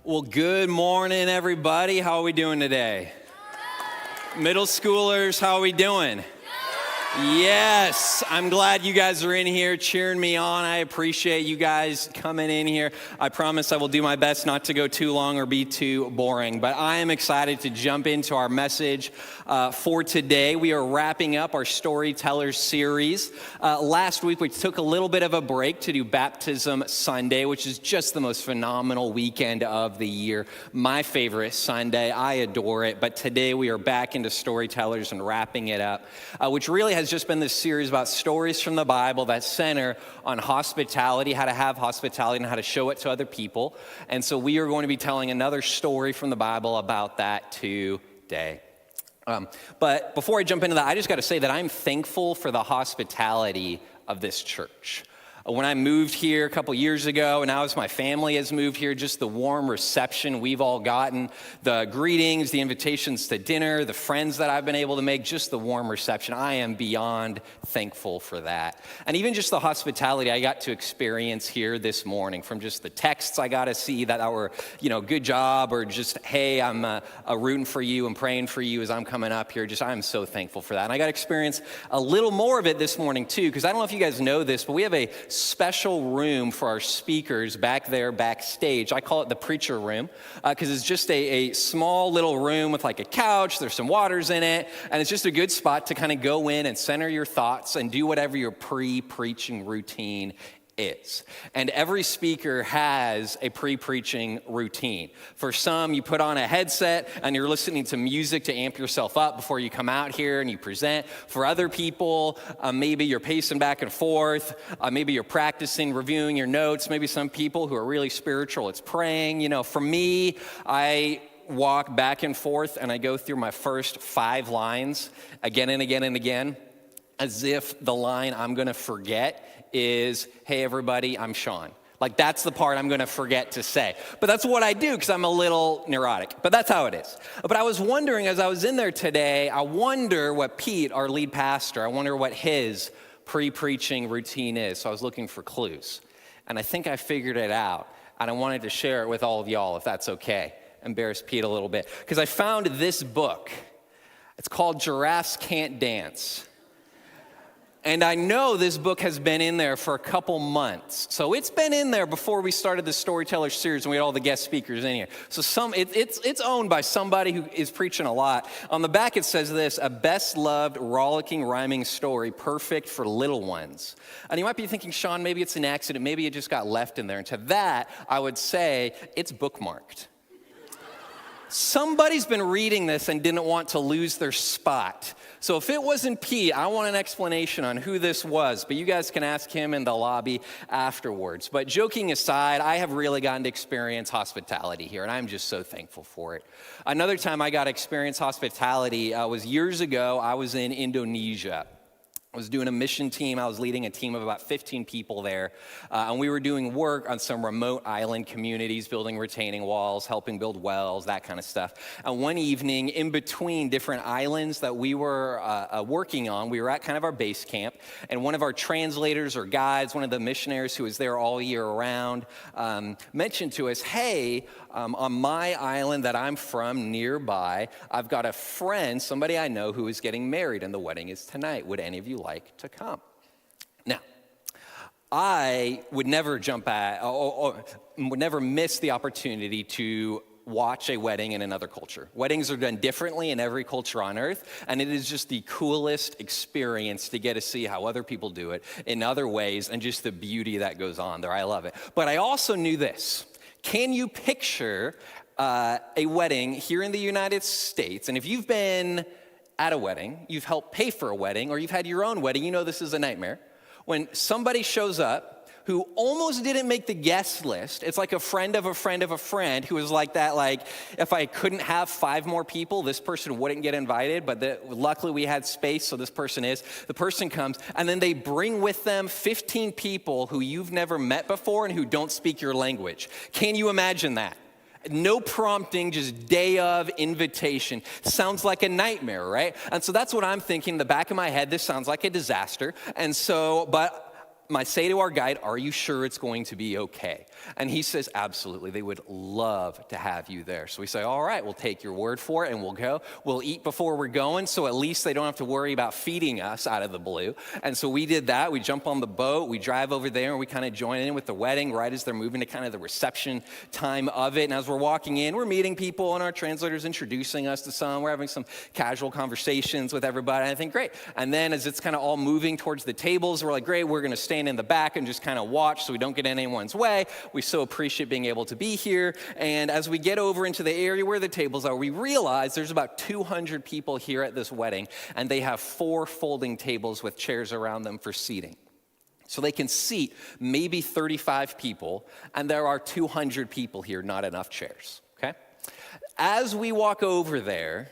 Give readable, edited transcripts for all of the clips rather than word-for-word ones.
Well, good morning, everybody. How are we doing today? Middle schoolers, how are we doing? Yes, I'm glad you guys are in here cheering me on. I appreciate you guys coming in here. I promise I will do my best not to go too long or be too boring, but I am excited to jump into our message for today. We are wrapping up our Storytellers series. Last week, we took a little bit of a break to do Baptism Sunday, which is just the most phenomenal weekend of the year. My favorite Sunday. I adore it. But today, we are back into Storytellers and wrapping it up, which really has just been this series about stories from the Bible that center on hospitality, how to have hospitality and how to show it to other people. And so we are going to be telling another story from the Bible about that today. But before I jump into that, I just got to say that I'm thankful for the hospitality of this church. When I moved here a couple years ago, and now as my family has moved here, just the warm reception we've all gotten, the greetings, the invitations to dinner, the friends that I've been able to make, just the warm reception. I am beyond thankful for that. And even just the hospitality I got to experience here this morning, from just the texts I got to see that were, good job, or just, hey, I'm rooting for you and praying for you as I'm coming up here. I'm so thankful for that. And I got to experience a little more of it this morning too, because I don't know if you guys know this, but we have a special room for our speakers back there backstage. I call it the preacher room because it's just a small little room with like a couch. There's some waters in it, and it's just a good spot to kind of go in and center your thoughts and do whatever your pre-preaching routine is. And every speaker has a pre-preaching routine. For some, you put on a headset and you're listening to music to amp yourself up before you come out here and you present. For other people, maybe you're pacing back and forth. Maybe you're practicing, reviewing your notes. Maybe some people who are really spiritual, it's praying. For me, I walk back and forth and I go through my first 5 lines again and again and again, as if the line I'm going to forget is, hey, everybody, I'm Shawn. Like, that's the part I'm going to forget to say. But that's what I do because I'm a little neurotic. But that's how it is. But I was wondering, as I was in there today, I wonder what Pete, our lead pastor, I wonder what his pre-preaching routine is. So I was looking for clues. And I think I figured it out. And I wanted to share it with all of y'all, if that's okay. Embarrass Pete a little bit. Because I found this book. It's called Giraffes Can't Dance. And I know this book has been in there for a couple months. So it's been in there before we started the Storyteller series and we had all the guest speakers in here. So it's owned by somebody who is preaching a lot. On the back it says this: a best-loved, rollicking, rhyming story, perfect for little ones. And you might be thinking, Shawn, maybe it's an accident. Maybe it just got left in there. And to that, I would say it's bookmarked. Somebody's been reading this and didn't want to lose their spot. So if it wasn't Pete, I want an explanation on who this was, but you guys can ask him in the lobby afterwards. But joking aside, I have really gotten to experience hospitality here, and I'm just so thankful for it. Another time I got to experience hospitality was years ago. I was in Indonesia. I was doing a mission team. I was leading a team of about 15 people there. And we were doing work on some remote island communities, building retaining walls, helping build wells, that kind of stuff. And one evening, in between different islands that we were working on, we were at kind of our base camp. And one of our translators or guides, one of the missionaries who was there all year round, mentioned to us, hey, on my island that I'm from nearby, I've got a friend, somebody I know, who is getting married, and the wedding is tonight. Would any of you like to come? Now, I would never jump at, or would never miss the opportunity to watch a wedding in another culture. Weddings are done differently in every culture on earth, and it is just the coolest experience to get to see how other people do it in other ways, and just the beauty that goes on there. I love it. But I also knew this. Can you picture a wedding here in the United States? And if you've been at a wedding, you've helped pay for a wedding, or you've had your own wedding, you know this is a nightmare. When somebody shows up who almost didn't make the guest list, it's like a friend of a friend of a friend who was like that, like, if I couldn't have 5 more people, this person wouldn't get invited, but luckily we had space, so this person is. The person comes, and then they bring with them 15 people who you've never met before and who don't speak your language. Can you imagine that? No prompting, just day of invitation. Sounds like a nightmare, right? And so that's what I'm thinking in the back of my head. This sounds like a disaster. And so, but I say to our guide, are you sure it's going to be okay? And he says, absolutely. They would love to have you there. So we say, all right, we'll take your word for it and we'll go. We'll eat before we're going, so at least they don't have to worry about feeding us out of the blue. And so we did that. We jump on the boat, we drive over there, and we kind of join in with the wedding right as they're moving to kind of the reception time of it. And as we're walking in, we're meeting people, and our translator's introducing us to some. We're having some casual conversations with everybody. And I think, great. And then as it's kind of all moving towards the tables, we're like, great, we're going to stand in the back and just kind of watch so we don't get in anyone's way. We so appreciate being able to be here. And as we get over into the area where the tables are, we realize there's about 200 people here at this wedding, and they have 4 folding tables with chairs around them for seating. So they can seat maybe 35 people, and there are 200 people here, not enough chairs, okay? As we walk over there,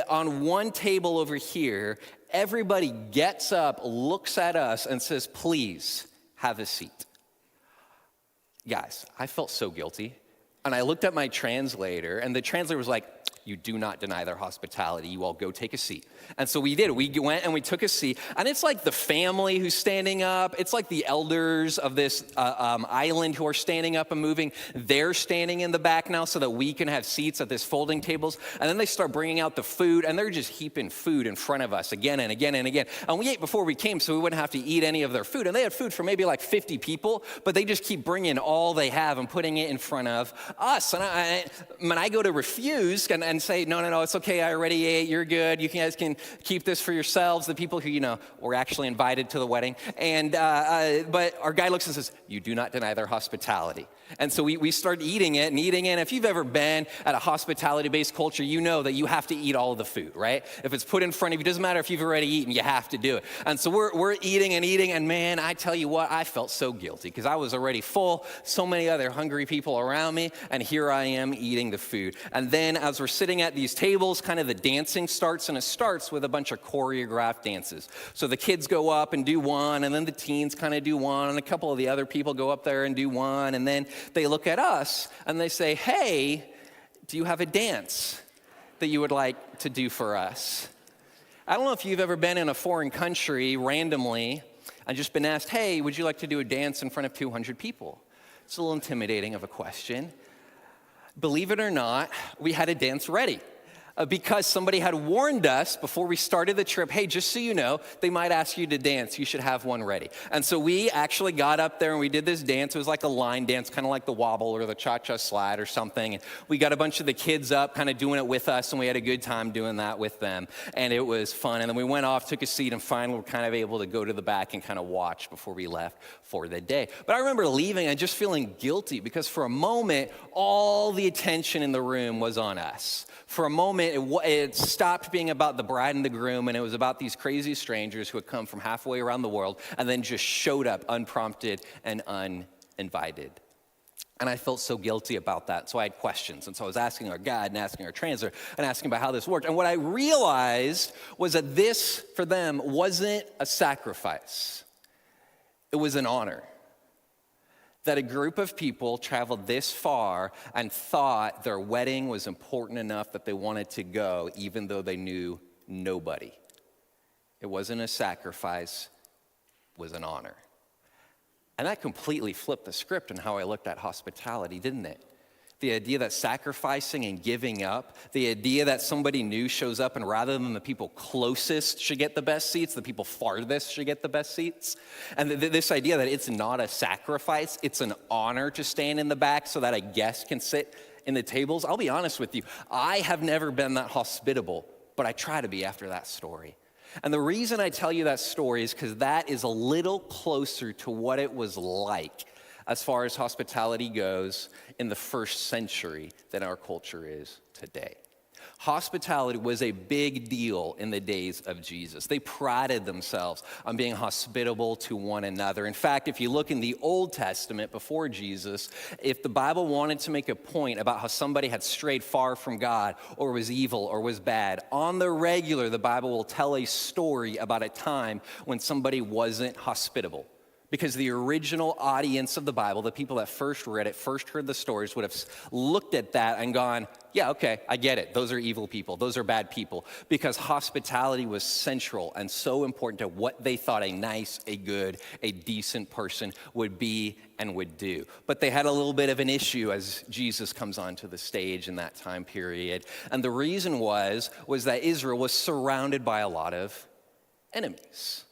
on one table over here, everybody gets up, looks at us, and says, please have a seat. Guys, I felt so guilty. And I looked at my translator, and the translator was like, you do not deny their hospitality. You all go take a seat. And so we did. We went and we took a seat. And it's like the family who's standing up. It's like the elders of this island who are standing up and moving. They're standing in the back now so that we can have seats at this folding tables. And then they start bringing out the food, and they're just heaping food in front of us again and again and again. And we ate before we came, so we wouldn't have to eat any of their food. And they had food for maybe like 50 people, but they just keep bringing all they have and putting it in front of us. And when I go to refuse and say, no, it's okay, I already ate, you're good, you guys can keep this for yourselves, the people who, were actually invited to the wedding. And but our guy looks and says, you do not deny their hospitality. And so we start eating it. If you've ever been at a hospitality-based culture, you know that you have to eat all of the food, right? If it's put in front of you, it doesn't matter if you've already eaten, you have to do it. And so we're eating, and man, I tell you what, I felt so guilty because I was already full, so many other hungry people around me, and here I am eating the food. And then as we're sitting at these tables, kind of the dancing starts, and it starts with a bunch of choreographed dances. So the kids go up and do one, and then the teens kind of do one, and a couple of the other people go up there and do one, and then they look at us and they say, hey, do you have a dance that you would like to do for us? I don't know if you've ever been in a foreign country randomly and just been asked, hey, would you like to do a dance in front of 200 people? It's a little intimidating of a question. Believe it or not, we had a dance ready. Because somebody had warned us before we started the trip, hey, just so you know, they might ask you to dance. You should have one ready. And so we actually got up there and we did this dance. It was like a line dance, kind of like the wobble or the cha-cha slide or something. And we got a bunch of the kids up kind of doing it with us, and we had a good time doing that with them. And it was fun. And then we went off, took a seat, and finally were kind of able to go to the back and kind of watch before we left for the day. But I remember leaving and just feeling guilty because for a moment, all the attention in the room was on us. For a moment, it stopped being about the bride and the groom, and it was about these crazy strangers who had come from halfway around the world and then just showed up unprompted and uninvited. And I felt so guilty about that, so I had questions. And so I was asking our guide and asking our translator and asking about how this worked. And what I realized was that this, for them, wasn't a sacrifice. It was an honor. That a group of people traveled this far and thought their wedding was important enough that they wanted to go, even though they knew nobody. It wasn't a sacrifice, it was an honor. And that completely flipped the script on how I looked at hospitality, didn't it? The idea that sacrificing and giving up, the idea that somebody new shows up and rather than the people closest should get the best seats, the people farthest should get the best seats. And this idea that it's not a sacrifice, it's an honor to stand in the back so that a guest can sit in the tables. I'll be honest with you, I have never been that hospitable, but I try to be after that story. And the reason I tell you that story is because that is a little closer to what it was like as far as hospitality goes in the first century than our culture is today. Hospitality was a big deal in the days of Jesus. They prided themselves on being hospitable to one another. In fact, if you look in the Old Testament before Jesus, if the Bible wanted to make a point about how somebody had strayed far from God or was evil or was bad, on the regular, the Bible will tell a story about a time when somebody wasn't hospitable. Because the original audience of the Bible, the people that first read it, first heard the stories, would have looked at that and gone, Yeah, okay, I get it. Those are evil people. Those are bad people. Because hospitality was central and so important to what they thought a nice, a good, a decent person would be and would do. But they had a little bit of an issue as Jesus comes onto the stage in that time period. And the reason was that Israel was surrounded by a lot of enemies.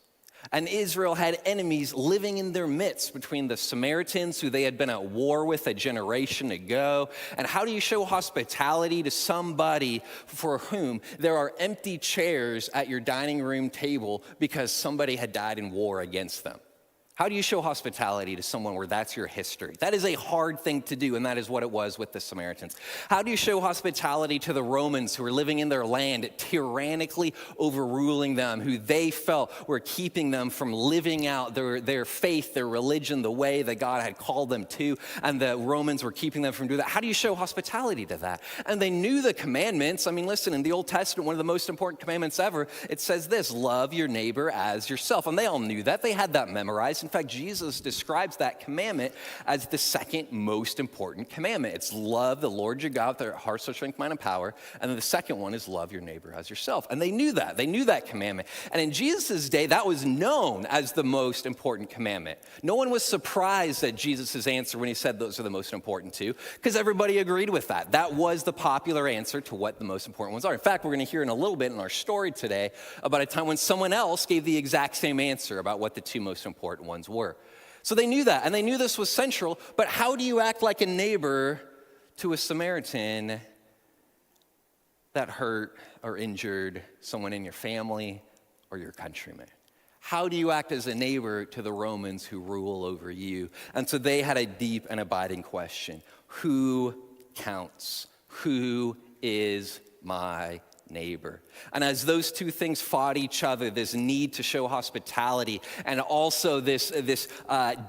And Israel had enemies living in their midst between the Samaritans, who they had been at war with a generation ago. And how do you show hospitality to somebody for whom there are empty chairs at your dining room table because somebody had died in war against them? How do you show hospitality to someone where that's your history? That is a hard thing to do, and that is what it was with the Samaritans. How do you show hospitality to the Romans who were living in their land, tyrannically overruling them, who they felt were keeping them from living out their faith, their religion, the way that God had called them to, and the Romans were keeping them from doing that? How do you show hospitality to that? And they knew the commandments. I mean, listen, in the Old Testament, one of the most important commandments ever, it says this: love your neighbor as yourself. And they all knew that. They had that memorized. In fact, Jesus describes that commandment as the second most important commandment. It's love the Lord your God with their heart, soul, strength, mind, and power. And then the second one is love your neighbor as yourself. And they knew that. They knew that commandment. And in Jesus' day, that was known as the most important commandment. No one was surprised at Jesus' answer when he said those are the most important two, because everybody agreed with that. That was the popular answer to what the most important ones are. In fact, we're going to hear in a little bit in our story today about a time when someone else gave the exact same answer about what the two most important ones were. So they knew that, and they knew this was central, but how do you act like a neighbor to a Samaritan that hurt or injured someone in your family or your countrymen? How do you act as a neighbor to the Romans who rule over you? And so they had a deep and abiding question: who counts? Who is my neighbor? And as those two things fought each other, this need to show hospitality and also this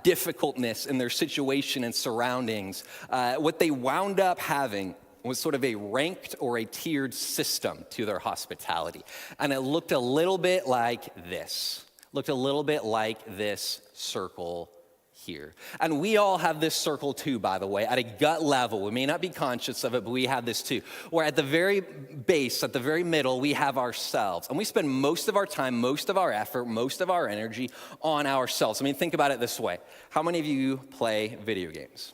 difficultness in their situation and surroundings, what they wound up having was sort of a ranked or a tiered system to their hospitality. And it looked a little bit like this. Looked a little bit like this circle here. And we all have this circle too, by the way, at a gut level. We may not be conscious of it, but we have this too. Where at the very base, at the very middle, we have ourselves. And we spend most of our time, most of our effort, most of our energy on ourselves. I mean, think about it this way. How many of you play video games?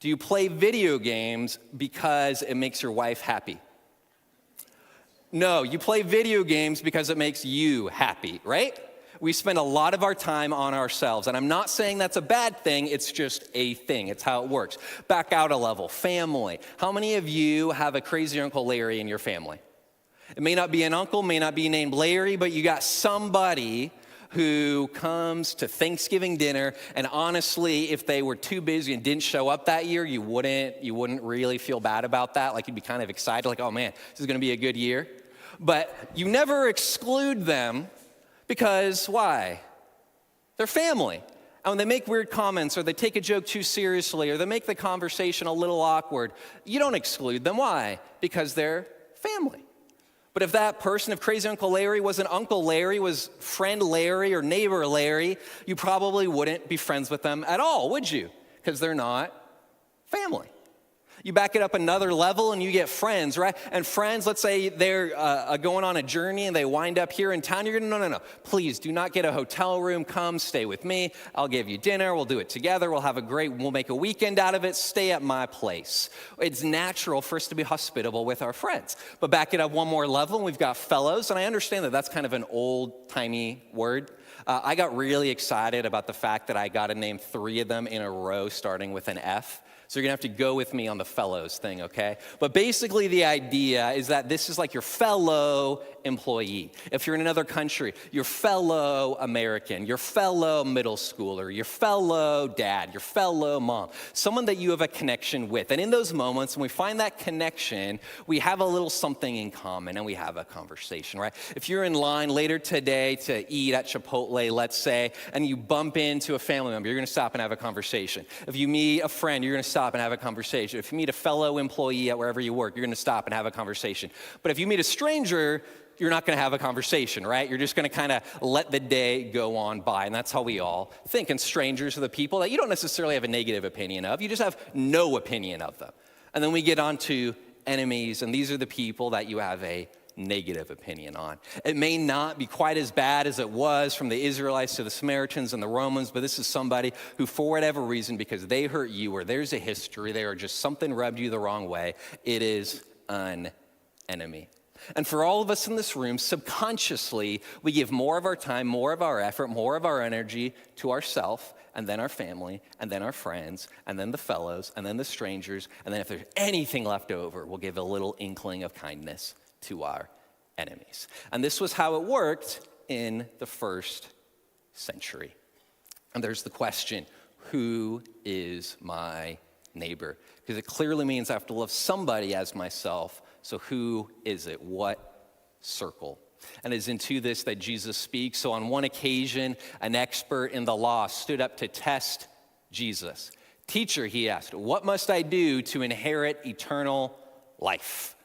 Do you play video games because it makes your wife happy? No, you play video games because it makes you happy, right? We spend a lot of our time on ourselves. And I'm not saying that's a bad thing, it's just a thing. It's how it works. Back out a level, family. How many of you have a crazy Uncle Larry in your family? It may not be an uncle, may not be named Larry, but you got somebody who comes to Thanksgiving dinner, and honestly, if they were too busy and didn't show up that year, you wouldn't really feel bad about that. Like, you'd be kind of excited, like, oh man, this is gonna be a good year. But you never exclude them. Because why? They're family. And when they make weird comments, or they take a joke too seriously, or they make the conversation a little awkward, you don't exclude them. Why? Because they're family. But if that person, if crazy Uncle Larry wasn't Uncle Larry, was friend Larry or neighbor Larry, you probably wouldn't be friends with them at all, would you? Because they're not family. You back it up another level and you get friends, right? And friends, let's say they're going on a journey and they wind up here in town. You're gonna, no. Please do not get a hotel room. Come stay with me. I'll give you dinner. We'll do it together. We'll make a weekend out of it. Stay at my place. It's natural for us to be hospitable with our friends. But back it up one more level and we've got fellows. And I understand that that's kind of an old-timey word. I got really excited about the fact that I got to name 3 of them in a row starting with an F. So you're gonna have to go with me on the fellows thing, okay? But basically the idea is that this is like your fellow employee. If you're in another country, your fellow American, your fellow middle schooler, your fellow dad, your fellow mom, someone that you have a connection with. And in those moments, when we find that connection, we have a little something in common and we have a conversation, right? If you're in line later today to eat at Chipotle, let's say, and you bump into a family member, you're gonna stop and have a conversation. If you meet a friend, you're gonna stop and have a conversation. If you meet a fellow employee at wherever you work, you're gonna stop and have a conversation. But if you meet a stranger, you're not gonna have a conversation, right? You're just gonna kind of let the day go on by, and that's how we all think. And strangers are the people that you don't necessarily have a negative opinion of, you just have no opinion of them. And then we get on to enemies, and these are the people that you have a negative opinion on. It may not be quite as bad as it was from the Israelites to the Samaritans and the Romans, but this is somebody who, for whatever reason, because they hurt you or there's a history there or just something rubbed you the wrong way, it is an enemy. And for all of us in this room, subconsciously, we give more of our time, more of our effort, more of our energy to ourselves, and then our family, and then our friends, and then the fellows, and then the strangers, and then if there's anything left over, we'll give a little inkling of kindness to our enemies. And this was how it worked in the first century. And there's the question, who is my neighbor? Because it clearly means I have to love somebody as myself. So who is it? What circle? And it's into this that Jesus speaks. So on one occasion, an expert in the law stood up to test Jesus. Teacher, he asked, what must I do to inherit eternal life?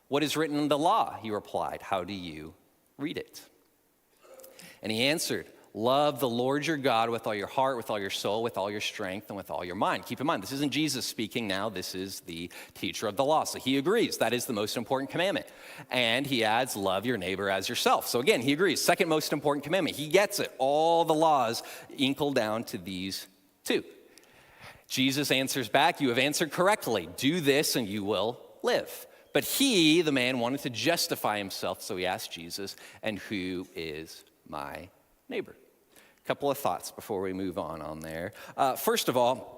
What is written in the law? He replied, how do you read it? And he answered, love the Lord your God with all your heart, with all your soul, with all your strength, and with all your mind. Keep in mind, this isn't Jesus speaking now. This is the teacher of the law. So he agrees that is the most important commandment. And he adds, love your neighbor as yourself. So again, he agrees. Second most important commandment. He gets it. All the laws inkle down to these two. Jesus answers back, you have answered correctly. Do this and you will live. But he, the man, wanted to justify himself. So he asked Jesus, and who is my neighbor? A couple of thoughts before we move on there. First of all,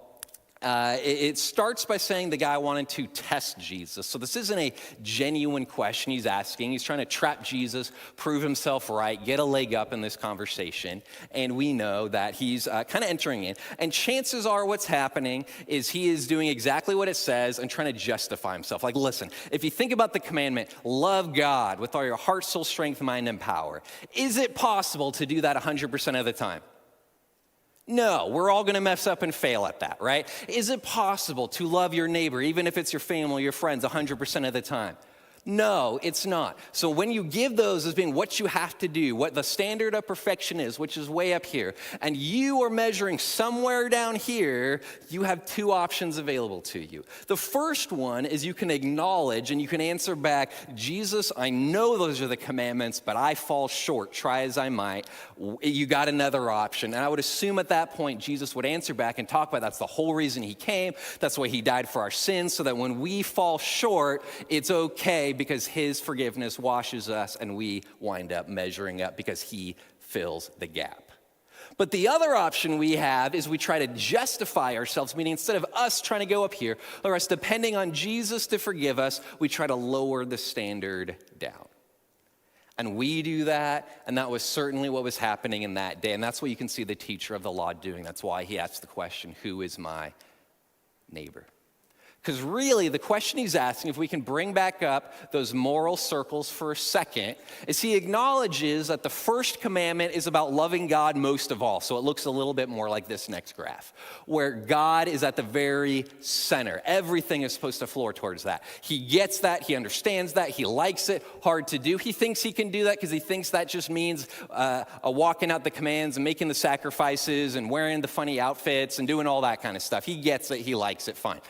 it starts by saying the guy wanted to test Jesus. So this isn't a genuine question he's asking. He's trying to trap Jesus, prove himself right, get a leg up in this conversation. And we know that he's kind of entering in. And chances are what's happening is he is doing exactly what it says and trying to justify himself. Like, listen, if you think about the commandment, love God with all your heart, soul, strength, mind, and power. Is it possible to do that 100% of the time? No, we're all gonna mess up and fail at that, right? Is it possible to love your neighbor, even if it's your family, your friends, 100% of the time? No, it's not. So when you give those as being what you have to do, what the standard of perfection is, which is way up here, and you are measuring somewhere down here, you have two options available to you. The first one is you can acknowledge and you can answer back, Jesus, I know those are the commandments, but I fall short, try as I might. You got another option. And I would assume at that point, Jesus would answer back and talk about that's the whole reason he came. That's why he died for our sins, so that when we fall short, it's okay, because his forgiveness washes us and we wind up measuring up because he fills the gap. But the other option we have is we try to justify ourselves, meaning instead of us trying to go up here, or us depending on Jesus to forgive us, we try to lower the standard down. And we do that, and that was certainly what was happening in that day. And that's what you can see the teacher of the law doing. That's why he asked the question, who is my neighbor? Because really, the question he's asking, if we can bring back up those moral circles for a second, is he acknowledges that the first commandment is about loving God most of all. So it looks a little bit more like this next graph, where God is at the very center. Everything is supposed to flow towards that. He gets that. He understands that. He likes it. Hard to do. He thinks he can do that because he thinks that just means walking out the commands and making the sacrifices and wearing the funny outfits and doing all that kind of stuff. He gets it. He likes it. Fine.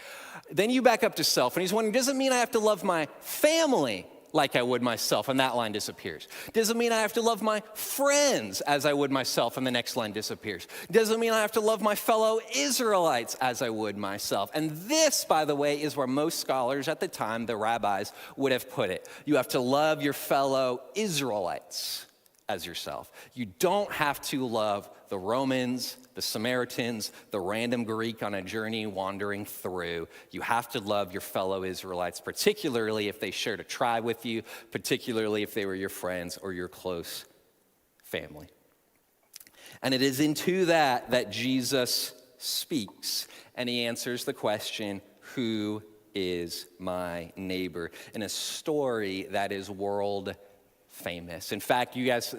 Then you back up to self, and he's wondering, does it mean I have to love my family like I would myself? And that line disappears. Does it mean I have to love my friends as I would myself? And the next line disappears. Does it mean I have to love my fellow Israelites as I would myself? And this, by the way, is where most scholars at the time, the rabbis, would have put it. You have to love your fellow Israelites as yourself. You don't have to love the Romans, the Samaritans, the random Greek on a journey wandering through. You have to love your fellow Israelites, particularly if they shared a tribe with you, particularly if they were your friends or your close family. And it is into that Jesus speaks, and he answers the question, who is my neighbor? In a story that is world famous. In fact, you guys,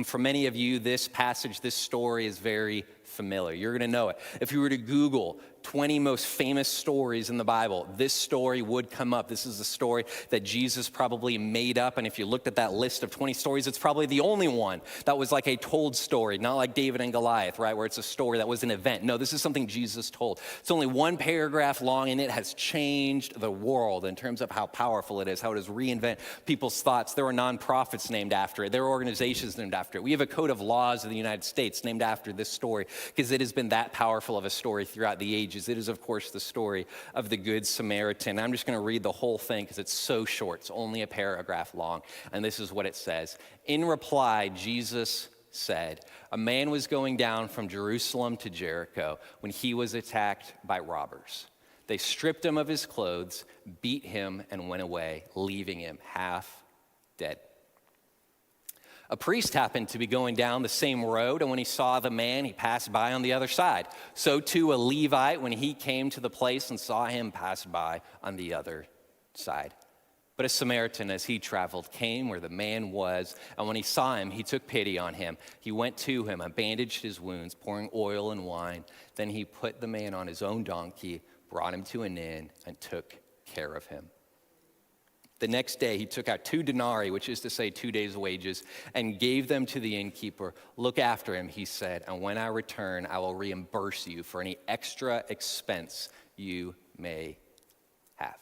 for many of you, this passage, this story is very familiar. You're going to know it. If you were to Google 20 most famous stories in the Bible, this story would come up. This is a story that Jesus probably made up. And if you looked at that list of 20 stories, it's probably the only one that was like a told story, not like David and Goliath, right? Where it's a story that was an event. No, this is something Jesus told. It's only one paragraph long, and it has changed the world in terms of how powerful it is, how it has reinvented people's thoughts. There are nonprofits named after it. There are organizations named after it. We have a code of laws of the United States named after this story because it has been that powerful of a story throughout the ages. It is, of course, the story of the Good Samaritan. I'm just going to read the whole thing because it's so short. It's only a paragraph long. And this is what it says. In reply, Jesus said, a man was going down from Jerusalem to Jericho when he was attacked by robbers. They stripped him of his clothes, beat him, and went away, leaving him half dead. A priest happened to be going down the same road, and when he saw the man, he passed by on the other side. So too a Levite, when he came to the place and saw him, passed by on the other side. But a Samaritan, as he traveled, came where the man was, and when he saw him, he took pity on him. He went to him and bandaged his wounds, pouring oil and wine. Then he put the man on his own donkey, brought him to an inn, and took care of him. The next day, he took out 2 denarii, which is to say 2 days' wages, and gave them to the innkeeper. Look after him, he said, and when I return, I will reimburse you for any extra expense you may have.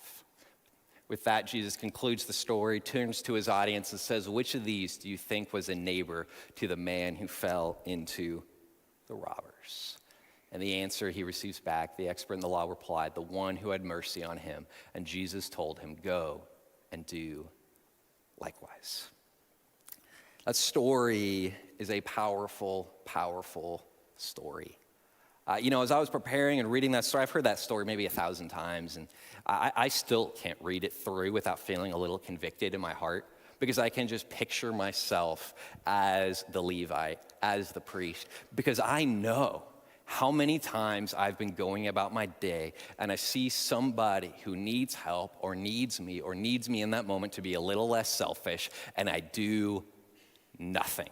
With that, Jesus concludes the story, turns to his audience, and says, which of these do you think was a neighbor to the man who fell into the robbers? And the answer he receives back, the expert in the law replied, the one who had mercy on him. And Jesus told him, go and do likewise. That story is a powerful, powerful story. As I was preparing and reading that story, I've heard that story maybe 1,000 times, and I still can't read it through without feeling a little convicted in my heart, because I can just picture myself as the Levite, as the priest, because I know how many times I've been going about my day and I see somebody who needs help or needs me in that moment to be a little less selfish, and I do nothing.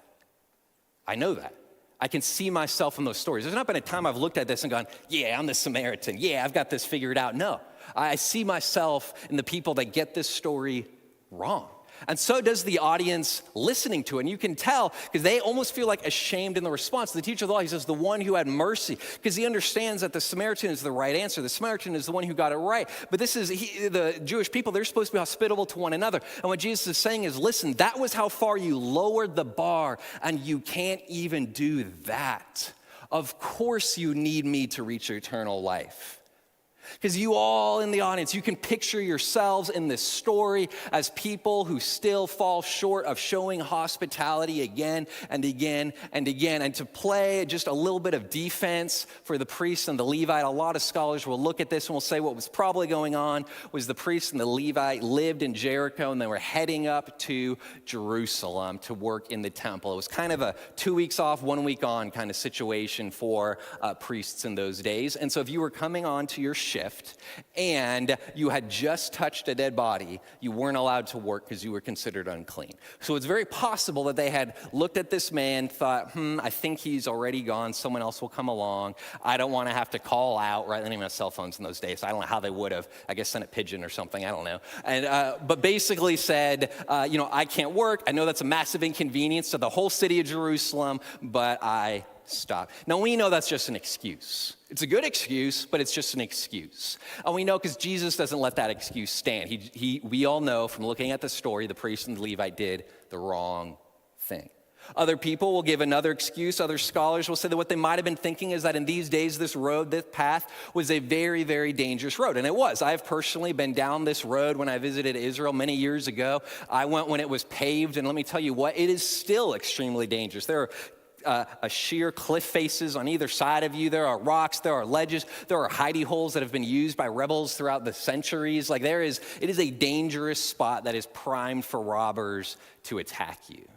I know that. I can see myself in those stories. There's not been a time I've looked at this and gone, yeah, I'm the Samaritan. Yeah, I've got this figured out. No, I see myself in the people that get this story wrong. And so does the audience listening to it. And you can tell because they almost feel like ashamed in the response. The teacher of the law, he says, the one who had mercy, because he understands that the Samaritan is the right answer. The Samaritan is the one who got it right. But this is the Jewish people, they're supposed to be hospitable to one another. And what Jesus is saying is, listen, that was how far you lowered the bar, and you can't even do that. Of course you need me to reach eternal life. Because you all in the audience, you can picture yourselves in this story as people who still fall short of showing hospitality again and again and again. And to play just a little bit of defense for the priest and the Levite, a lot of scholars will look at this and will say what was probably going on was the priest and the Levite lived in Jericho and they were heading up to Jerusalem to work in the temple. It was kind of a 2 weeks off, 1 week on kind of situation for priests in those days. And so if you were coming on to your shift and you had just touched a dead body, you weren't allowed to work because you were considered unclean. So it's very possible that they had looked at this man, thought, I think he's already gone. Someone else will come along. I don't want to have to call out, right? They didn't even have cell phones in those days. So I don't know how they would have, I guess, sent a pigeon or something. I don't know. And but basically said, I can't work. I know that's a massive inconvenience to the whole city of Jerusalem, but I stop. Now, we know that's just an excuse. It's a good excuse, but it's just an excuse. And we know because Jesus doesn't let that excuse stand. We all know from looking at the story, the priest and the Levite did the wrong thing. Other people will give another excuse. Other scholars will say that what they might have been thinking is that in these days, this road, this path was a very, very dangerous road. And it was. I've personally been down this road when I visited Israel many years ago. I went when it was paved. And let me tell you what, it is still extremely dangerous. There are sheer cliff faces on either side of you. There are rocks, there are ledges, there are hidey holes that have been used by rebels throughout the centuries. It is a dangerous spot that is primed for robbers to attack you.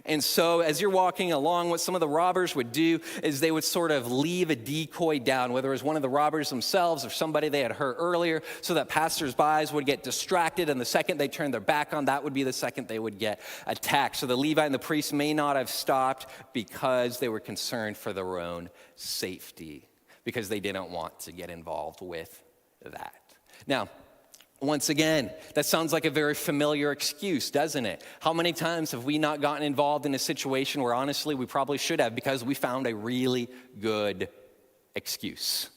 And so as you're walking along, what some of the robbers would do is they would sort of leave a decoy down, whether it was one of the robbers themselves or somebody they had hurt earlier, so that passersby would get distracted, and the second they turned their back on, that would be the second they would get attacked. So the Levite and the priest may not have stopped because they were concerned for their own safety, because they didn't want to get involved with that. Now, once again, that sounds like a very familiar excuse, doesn't it? How many times have we not gotten involved in a situation where honestly we probably should have because we found a really good excuse?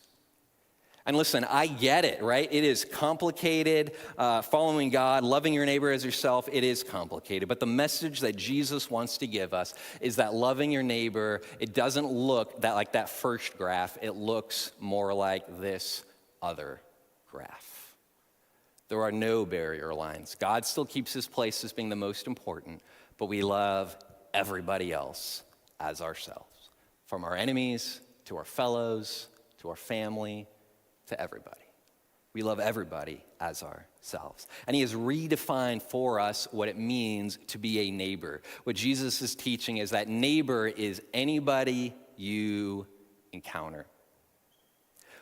And listen, I get it, right? It is complicated. Following God, loving your neighbor as yourself, it is complicated. But the message that Jesus wants to give us is that loving your neighbor, it doesn't look like that first graph. It looks more like this other graph. There are no barrier lines. God still keeps his place as being the most important, but we love everybody else as ourselves. From our enemies, to our fellows, to our family, to everybody. We love everybody as ourselves. And he has redefined for us what it means to be a neighbor. What Jesus is teaching is that neighbor is anybody you encounter.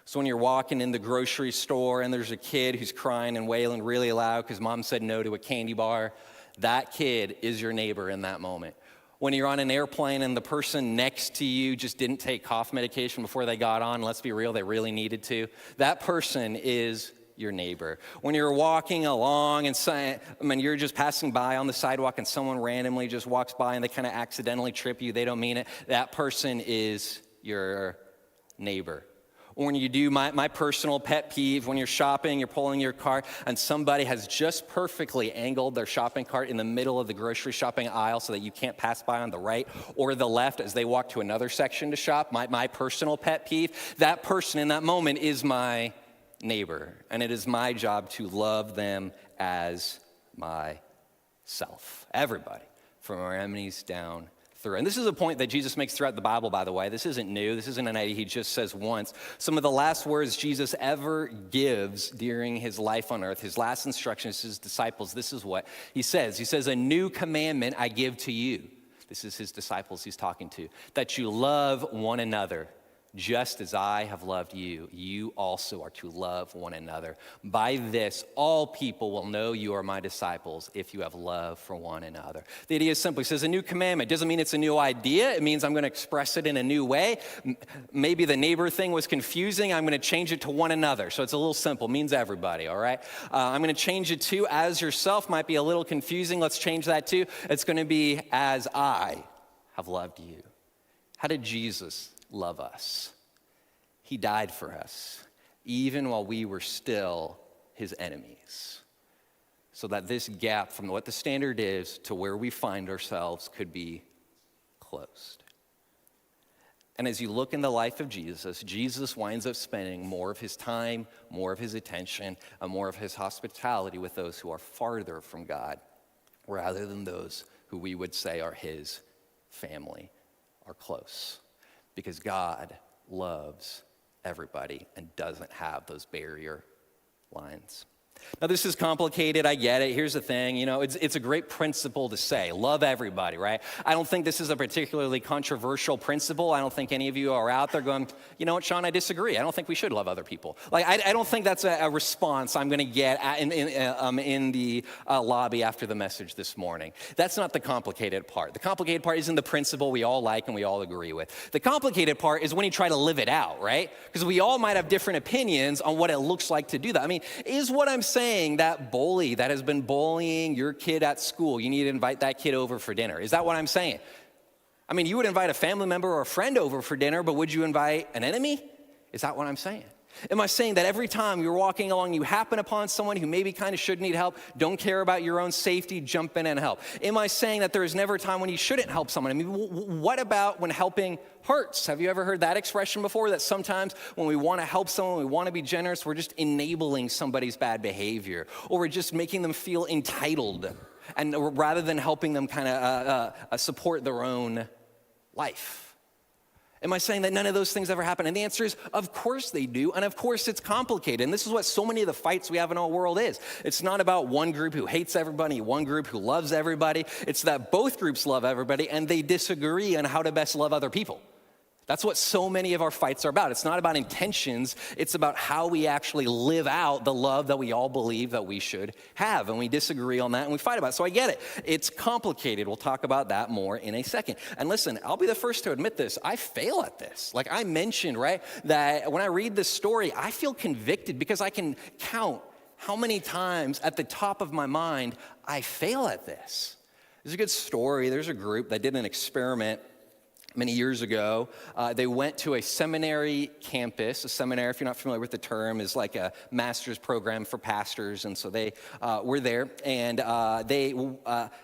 So when you're walking in the grocery store and there's a kid who's crying and wailing really loud because mom said no to a candy bar, that kid is your neighbor in that moment. When you're on an airplane and the person next to you just didn't take cough medication before they got on, let's be real, they really needed to, that person is your neighbor. When you're walking along and you're just passing by on the sidewalk and someone randomly just walks by and they kind of accidentally trip you, they don't mean it, that person is your neighbor. Or when you do my personal pet peeve, when you're shopping, you're pulling your cart, and somebody has just perfectly angled their shopping cart in the middle of the grocery shopping aisle so that you can't pass by on the right or the left as they walk to another section to shop, my personal pet peeve, that person in that moment is my neighbor, and it is my job to love them as myself. Everybody, from our enemies down through. And this is a point that Jesus makes throughout the Bible, by the way. This isn't new. This isn't an idea he just says once. Some of the last words Jesus ever gives during his life on earth, his last instructions to his disciples, this is what he says. He says, "A new commandment I give to you." This is his disciples he's talking to. "That you love one another. Just as I have loved you, you also are to love one another. By this, all people will know you are my disciples if you have love for one another." The idea is simple. He says a new commandment. Doesn't mean it's a new idea. It means I'm going to express it in a new way. Maybe the neighbor thing was confusing. I'm going to change it to one another. So it's a little simple. It means everybody, all right? I'm going to change it to as yourself. Might be a little confusing. Let's change that too. It's going to be as I have loved you. How did Jesus love us? He died for us, even while we were still his enemies, so that this gap from what the standard is to where we find ourselves could be closed. And as you look in the life of Jesus, Jesus winds up spending more of his time, more of his attention, and more of his hospitality with those who are farther from God, rather than those who we would say are his family, are close. Because God loves everybody and doesn't have those barrier lines. Now, this is complicated. I get it. Here's the thing. It's a great principle to say. Love everybody, right? I don't think this is a particularly controversial principle. I don't think any of you are out there going, you know what, Shawn, I disagree. I don't think we should love other people. I don't think that's a response I'm going to get in the lobby after the message this morning. That's not the complicated part. The complicated part isn't the principle we all like and we all agree with. The complicated part is when you try to live it out, right? Because we all might have different opinions on what it looks like to do that. I mean, is what I'm saying that bully that has been bullying your kid at school, you need to invite that kid over for dinner? Is that what I'm saying? I mean, you would invite a family member or a friend over for dinner, but would you invite an enemy? Is that what I'm saying? Am I saying that every time you're walking along, you happen upon someone who maybe kind of should need help, don't care about your own safety, jump in and help? Am I saying that there is never a time when you shouldn't help someone? I mean, what about when helping hurts? Have you ever heard that expression before? That sometimes when we want to help someone, we want to be generous, we're just enabling somebody's bad behavior, or we're just making them feel entitled, and rather than helping them kind of support their own life. Am I saying that none of those things ever happen? And the answer is, of course they do, and of course it's complicated. And this is what so many of the fights we have in our world is. It's not about one group who hates everybody, one group who loves everybody. It's that both groups love everybody, and they disagree on how to best love other people. That's what so many of our fights are about. It's not about intentions. It's about how we actually live out the love that we all believe that we should have. And we disagree on that and we fight about it. So I get it. It's complicated. We'll talk about that more in a second. And listen, I'll be the first to admit this. I fail at this. Like I mentioned, right, that when I read this story, I feel convicted because I can count how many times at the top of my mind I fail at this. There's a good story. There's a group that did an experiment many years ago. They went to a seminary campus. A seminary, if you're not familiar with the term, is like a master's program for pastors. And so they were there, and they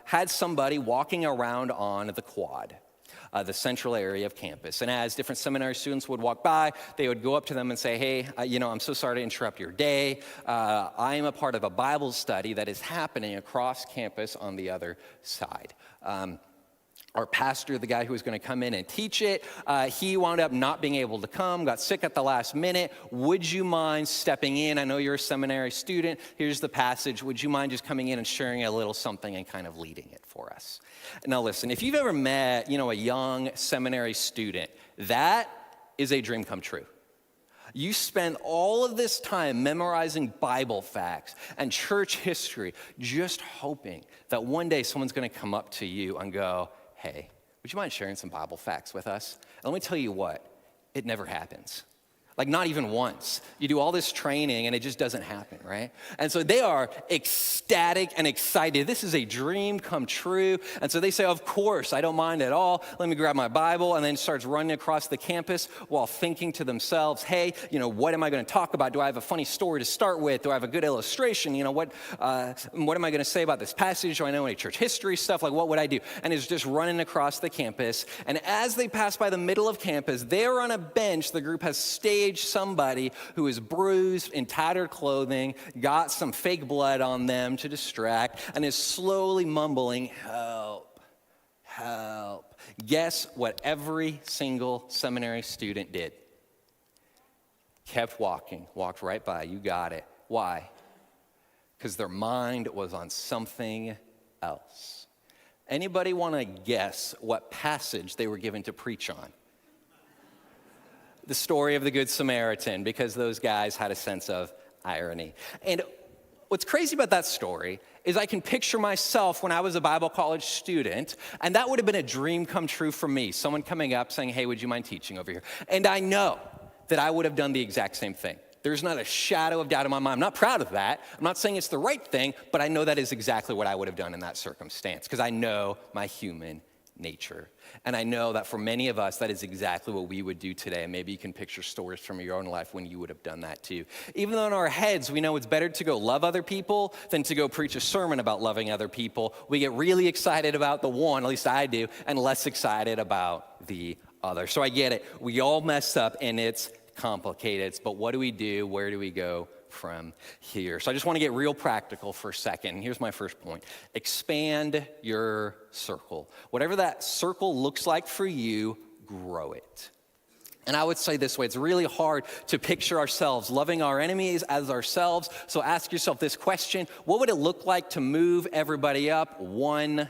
had somebody walking around on the quad, the central area of campus. And as different seminary students would walk by, they would go up to them and say, hey, I'm so sorry to interrupt your day. I am a part of a Bible study that is happening across campus on the other side. Our pastor, the guy who was going to come in and teach it, he wound up not being able to come, got sick at the last minute. Would you mind stepping in? I know you're a seminary student. Here's the passage. Would you mind just coming in and sharing a little something and kind of leading it for us? Now listen, if you've ever met, a young seminary student, that is a dream come true. You spend all of this time memorizing Bible facts and church history, just hoping that one day someone's going to come up to you and go, hey, would you mind sharing some Bible facts with us? And let me tell you what, it never happens. Like not even once. You do all this training and it just doesn't happen, right? And so they are ecstatic and excited. This is a dream come true. And so they say, of course, I don't mind at all. Let me grab my Bible, and then starts running across the campus while thinking to themselves, hey, what am I going to talk about? Do I have a funny story to start with? Do I have a good illustration? What am I going to say about this passage? Do I know any church history stuff? Like what would I do? And it's just running across the campus. And as they pass by the middle of campus, there on a bench, the group has staged somebody who is bruised in tattered clothing, got some fake blood on them to distract, and is slowly mumbling, help, help. Guess what every single seminary student did? Kept walking, walked right by. You got it. Why? Because their mind was on something else. Anybody want to guess what passage they were given to preach on? The story of the Good Samaritan, because those guys had a sense of irony. And what's crazy about that story is I can picture myself when I was a Bible college student, and that would have been a dream come true for me. Someone coming up saying, hey, would you mind teaching over here? And I know that I would have done the exact same thing. There's not a shadow of doubt in my mind. I'm not proud of that. I'm not saying it's the right thing, but I know that is exactly what I would have done in that circumstance, because I know my human nature. And I know that for many of us, that is exactly what we would do today. And maybe you can picture stories from your own life when you would have done that too. Even though in our heads, we know it's better to go love other people than to go preach a sermon about loving other people, we get really excited about the one, at least I do, and less excited about the other. So I get it. We all mess up and it's complicated. But what do we do? Where do we go from here? So I just want to get real practical for a second. Here's my first point. Expand your circle. Whatever that circle looks like for you, grow it. And I would say this way, it's really hard to picture ourselves loving our enemies as ourselves. So ask yourself this question: what would it look like to move everybody up one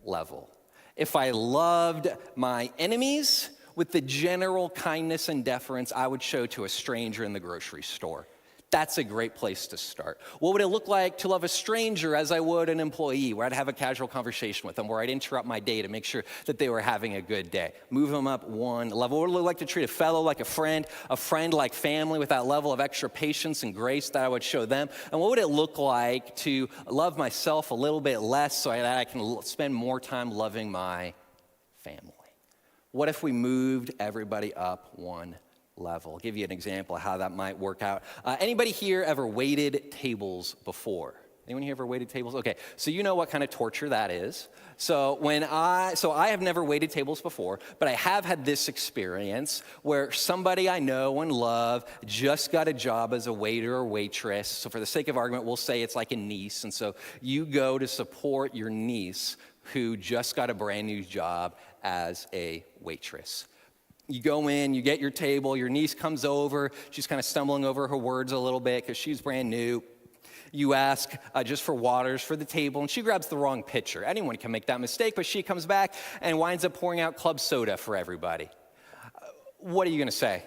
level? If I loved my enemies with the general kindness and deference I would show to a stranger in the grocery store. That's a great place to start. What would it look like to love a stranger as I would an employee, where I'd have a casual conversation with them, where I'd interrupt my day to make sure that they were having a good day? Move them up one level. What would it look like to treat a fellow like a friend like family, with that level of extra patience and grace that I would show them? And what would it look like to love myself a little bit less so that I can spend more time loving my family? What if we moved everybody up one level? I'll give you an example of how that might work out. Anybody here ever waited tables before? Anyone here ever waited tables? Okay, so you know what kind of torture that is. So I have never waited tables before, but I have had this experience where somebody I know and love just got a job as a waiter or waitress. So for the sake of argument, we'll say it's like a niece. And so you go to support your niece who just got a brand new job as a waitress. You go in, you get your table, your niece comes over. She's kind of stumbling over her words a little bit because she's brand new. You ask just for waters for the table, and she grabs the wrong pitcher. Anyone can make that mistake, but she comes back and winds up pouring out club soda for everybody. What are you going to say?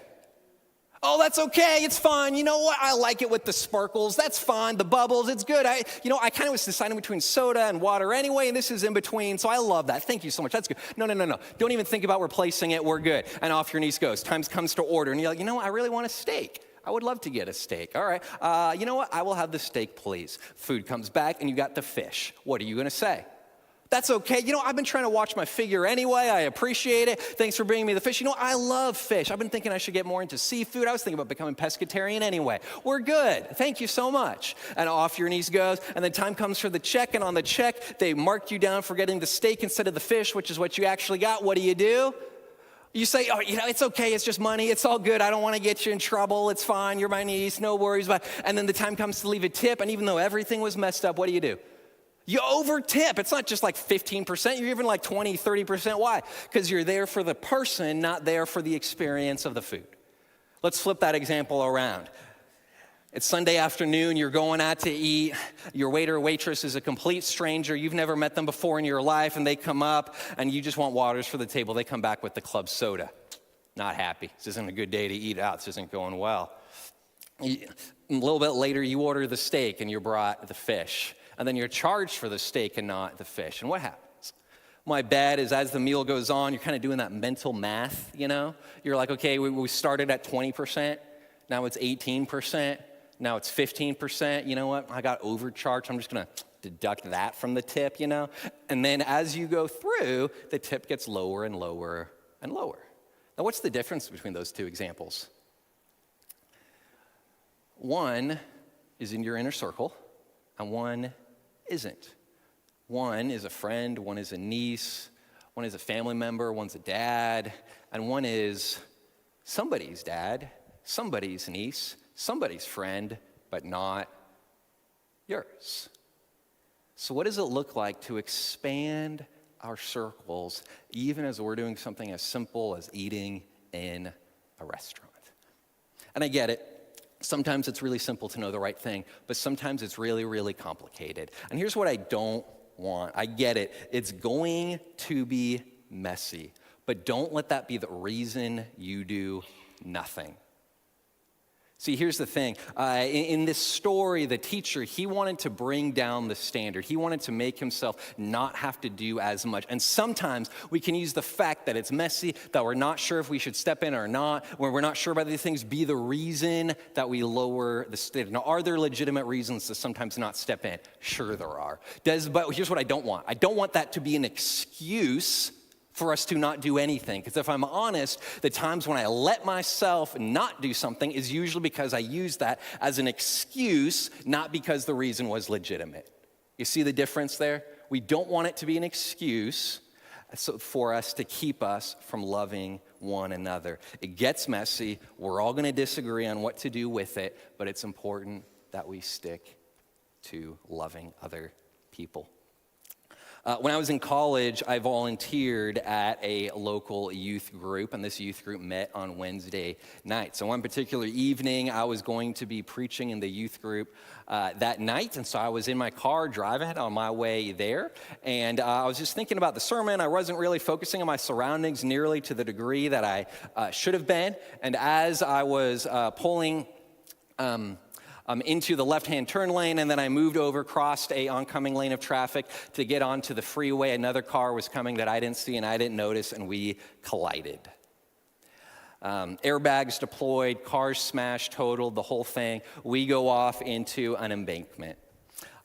Oh, that's okay, it's fine. You know what? I like it with the sparkles. That's fine. The bubbles, it's good. I kind of was deciding between soda and water anyway, and this is in between, so I love that. Thank you so much. That's good. No. Don't even think about replacing it. We're good. And off your niece goes. Time comes to order, and you're like, you know what? I really want a steak. I would love to get a steak. All right. You know what? I will have the steak, please. Food comes back, and you got the fish. What are you going to say? That's okay. I've been trying to watch my figure anyway. I appreciate it. Thanks for bringing me the fish. I love fish. I've been thinking I should get more into seafood. I was thinking about becoming pescatarian anyway. We're good. Thank you so much. And off your niece goes. And then time comes for the check. And on the check, they marked you down for getting the steak instead of the fish, which is what you actually got. What do? You say, oh, it's okay. It's just money. It's all good. I don't want to get you in trouble. It's fine. You're my niece. No worries. And then the time comes to leave a tip. And even though everything was messed up, what do? You over tip. It's not just like 15%. You're even like 20, 30%. Why? Because you're there for the person, not there for the experience of the food. Let's flip that example around. It's Sunday afternoon. You're going out to eat. Your waiter or waitress is a complete stranger. You've never met them before in your life, and they come up, and you just want waters for the table. They come back with the club soda. Not happy. This isn't a good day to eat out. This isn't going well. A little bit later, you order the steak, and you're brought the fish. And then you're charged for the steak and not the fish. And what happens? My bet is as the meal goes on, you're kind of doing that mental math, You're like, okay, we started at 20%. Now it's 18%. Now it's 15%. You know what? I got overcharged. I'm just going to deduct that from the tip, And then as you go through, the tip gets lower and lower and lower. Now, what's the difference between those two examples? One is in your inner circle, and one isn't. One is a friend, one is a niece, one is a family member, one's a dad, and one is somebody's dad, somebody's niece, somebody's friend, but not yours. So what does it look like to expand our circles, even as we're doing something as simple as eating in a restaurant? And I get it. Sometimes it's really simple to know the right thing, but sometimes it's really, really complicated. And here's what I don't want. I get it. It's going to be messy, but don't let that be the reason you do nothing. See, here's the thing. In this story, the teacher, he wanted to bring down the standard. He wanted to make himself not have to do as much. And sometimes we can use the fact that it's messy, that we're not sure if we should step in or not, when we're not sure about these things, be the reason that we lower the standard. Now, are there legitimate reasons to sometimes not step in? Sure there are. But here's what I don't want. I don't want that to be an excuse for us to not do anything. Because if I'm honest, the times when I let myself not do something is usually because I use that as an excuse, not because the reason was legitimate. You see the difference there? We don't want it to be an excuse for us to keep us from loving one another. It gets messy. We're all going to disagree on what to do with it, but it's important that we stick to loving other people. When I was in college, I volunteered at a local youth group, and this youth group met on Wednesday night. So one particular evening, I was going to be preaching in the youth group that night, and so I was in my car driving on my way there, and I was just thinking about the sermon. I wasn't really focusing on my surroundings nearly to the degree that I should have been, and as I was pulling into the left-hand turn lane, and then I moved over, crossed a oncoming lane of traffic to get onto the freeway. Another car was coming that I didn't see and I didn't notice, and we collided. Airbags deployed, cars smashed, totaled, the whole thing. We go off into an embankment.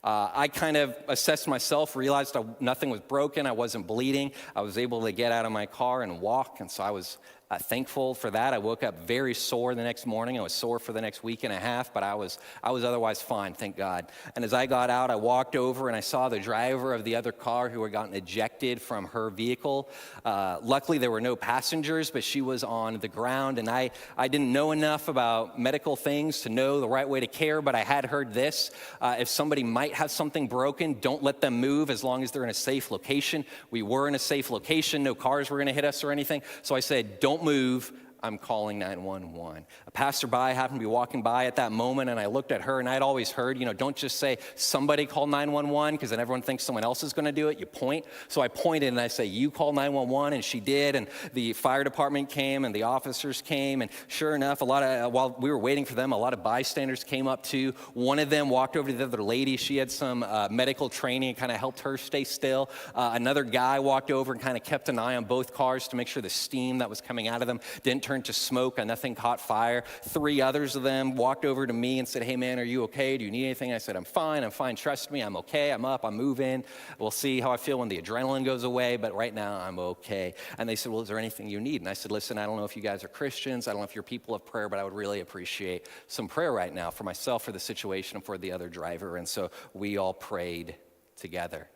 I kind of assessed myself, realized nothing was broken, I wasn't bleeding. I was able to get out of my car and walk, and so I was thankful for that. I woke up very sore the next morning. I was sore for the next week and a half, but I was otherwise fine, thank God. And as I got out, I walked over and I saw the driver of the other car who had gotten ejected from her vehicle. Luckily, there were no passengers, but she was on the ground, and I didn't know enough about medical things to know the right way to care, but I had heard this. If somebody might have something broken, don't let them move as long as they're in a safe location. We were in a safe location. No cars were going to hit us or anything. So I said, don't don't move. I'm calling 911. A passerby happened to be walking by at that moment, and I looked at her, and I'd always heard, don't just say, somebody call 911, because then everyone thinks someone else is going to do it. You point. So I pointed, and I say, you call 911, and she did, and the fire department came, and the officers came, and sure enough, while we were waiting for them, a lot of bystanders came up too. One of them walked over to the other lady. She had some medical training and kind of helped her stay still. Another guy walked over and kind of kept an eye on both cars to make sure the steam that was coming out of them didn't turn to smoke and nothing caught fire. 3 others of them walked over to me and said, hey man, are you okay? Do you need anything? I said, I'm fine, trust me, I'm okay, I'm up, I'm moving. We'll see how I feel when the adrenaline goes away, but right now I'm okay. And they said, well, is there anything you need? And I said, listen, I don't know if you guys are Christians, I don't know if you're people of prayer, but I would really appreciate some prayer right now for myself, for the situation, and for the other driver. And so we all prayed together.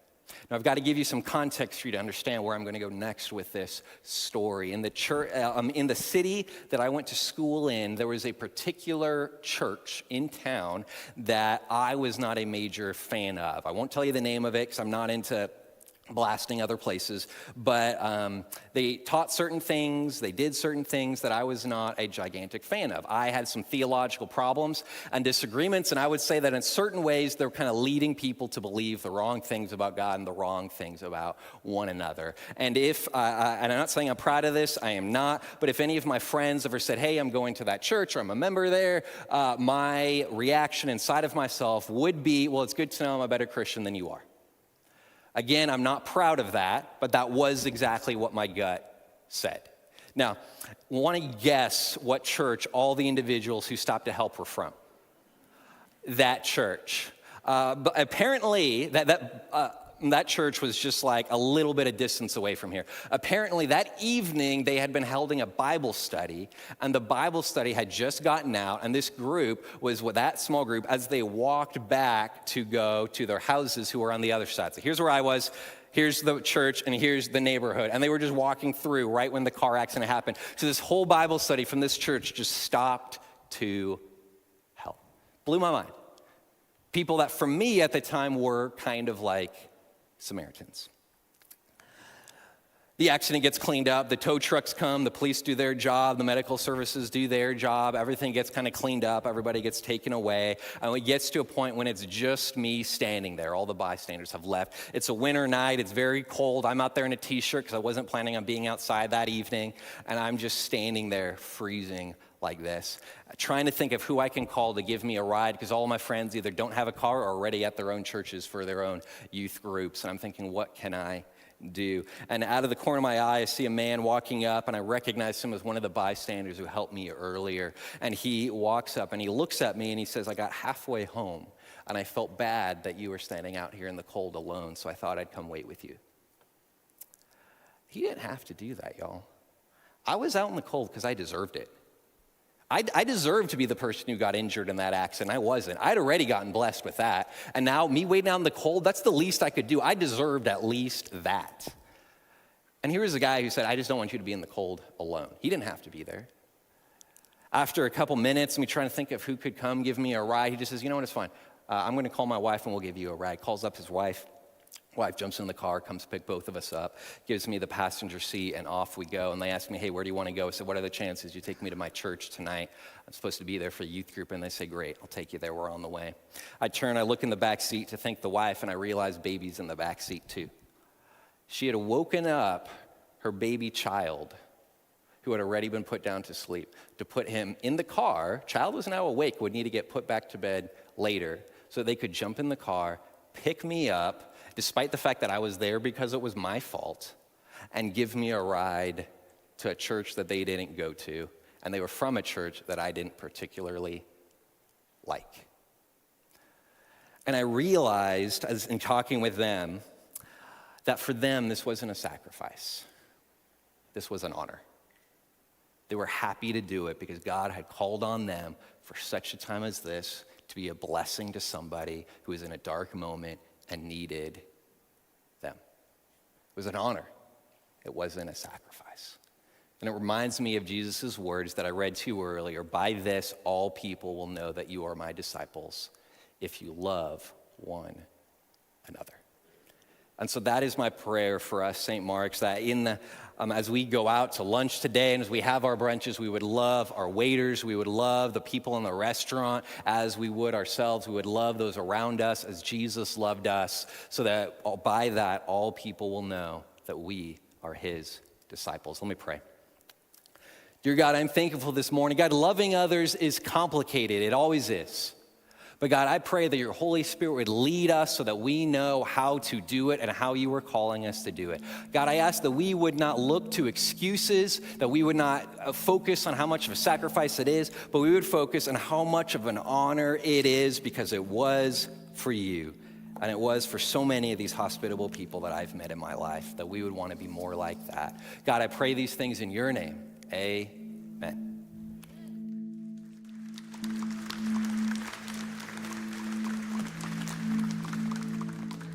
Now, I've got to give you some context for you to understand where I'm going to go next with this story. In the church, in the city that I went to school in, there was a particular church in town that I was not a major fan of. I won't tell you the name of it because I'm not into blasting other places, but they taught certain things, they did certain things that I was not a gigantic fan of. I had some theological problems and disagreements, and I would say that in certain ways they're kind of leading people to believe the wrong things about God and the wrong things about one another. And and I'm not saying I'm proud of this, I am not, but if any of my friends ever said, hey, I'm going to that church or I'm a member there, my reaction inside of myself would be, well, it's good to know I'm a better Christian than you are. Again, I'm not proud of that, but that was exactly what my gut said. Now, want to guess what church all the individuals who stopped to help were from? That church. But apparently, that church was just like a little bit of distance away from here. Apparently, that evening, they had been holding a Bible study, and the Bible study had just gotten out, and this group was with that small group as they walked back to go to their houses who were on the other side. So here's where I was. Here's the church, and here's the neighborhood. And they were just walking through right when the car accident happened. So this whole Bible study from this church just stopped to help. Blew my mind. People that for me at the time were kind of like Samaritans. The accident gets cleaned up, the tow trucks come, the police do their job, the medical services do their job, everything gets kind of cleaned up, everybody gets taken away, and it gets to a point when it's just me standing there. All the bystanders have left. It's a winter night, it's very cold, I'm out there in a t-shirt because I wasn't planning on being outside that evening, and I'm just standing there freezing like this, trying to think of who I can call to give me a ride because all of my friends either don't have a car or are already at their own churches for their own youth groups. And I'm thinking, what can I do? And out of the corner of my eye, I see a man walking up, and I recognize him as one of the bystanders who helped me earlier. And he walks up and he looks at me and he says, I got halfway home and I felt bad that you were standing out here in the cold alone, so I thought I'd come wait with you. He didn't have to do that, y'all. I was out in the cold because I deserved it. I deserved to be the person who got injured in that accident. I wasn't. I'd already gotten blessed with that. And now me waiting out in the cold, that's the least I could do. I deserved at least that. And here was a guy who said, I just don't want you to be in the cold alone. He didn't have to be there. After a couple minutes, me trying to think of who could come give me a ride, he just says, you know what, it's fine. I'm going to call my wife and we'll give you a ride. Calls up his wife. Wife jumps in the car, comes pick both of us up, gives me the passenger seat, and off we go. And they ask me, hey, where do you want to go? I said, what are the chances you take me to my church tonight? I'm supposed to be there for the youth group. And they say, great, I'll take you there. We're on the way. I turn, I look in the back seat to thank the wife, and I realize baby's in the back seat too. She had woken up her baby child, who had already been put down to sleep, to put him in the car. Child was now awake, would need to get put back to bed later, so they could jump in the car, pick me up, despite the fact that I was there because it was my fault, and give me a ride to a church that they didn't go to, and they were from a church that I didn't particularly like. And I realized, as in talking with them, that for them, this wasn't a sacrifice. This was an honor. They were happy to do it because God had called on them for such a time as this to be a blessing to somebody who was in a dark moment and needed them. It was an honor. It wasn't a sacrifice. And it reminds me of Jesus' words that I read to you earlier. By this, all people will know that you are my disciples if you love one another. And so that is my prayer for us, St. Mark's, that as we go out to lunch today and as we have our brunches, we would love our waiters, we would love the people in the restaurant as we would ourselves. We would love those around us as Jesus loved us, so that by that, all people will know that we are his disciples. Let me pray. Dear God, I'm thankful this morning. God, loving others is complicated. It always is. But God, I pray that your Holy Spirit would lead us so that we know how to do it and how you are calling us to do it. God, I ask that we would not look to excuses, that we would not focus on how much of a sacrifice it is, but we would focus on how much of an honor it is, because it was for you. And it was for so many of these hospitable people that I've met in my life, that we would want to be more like that. God, I pray these things in your name. Amen.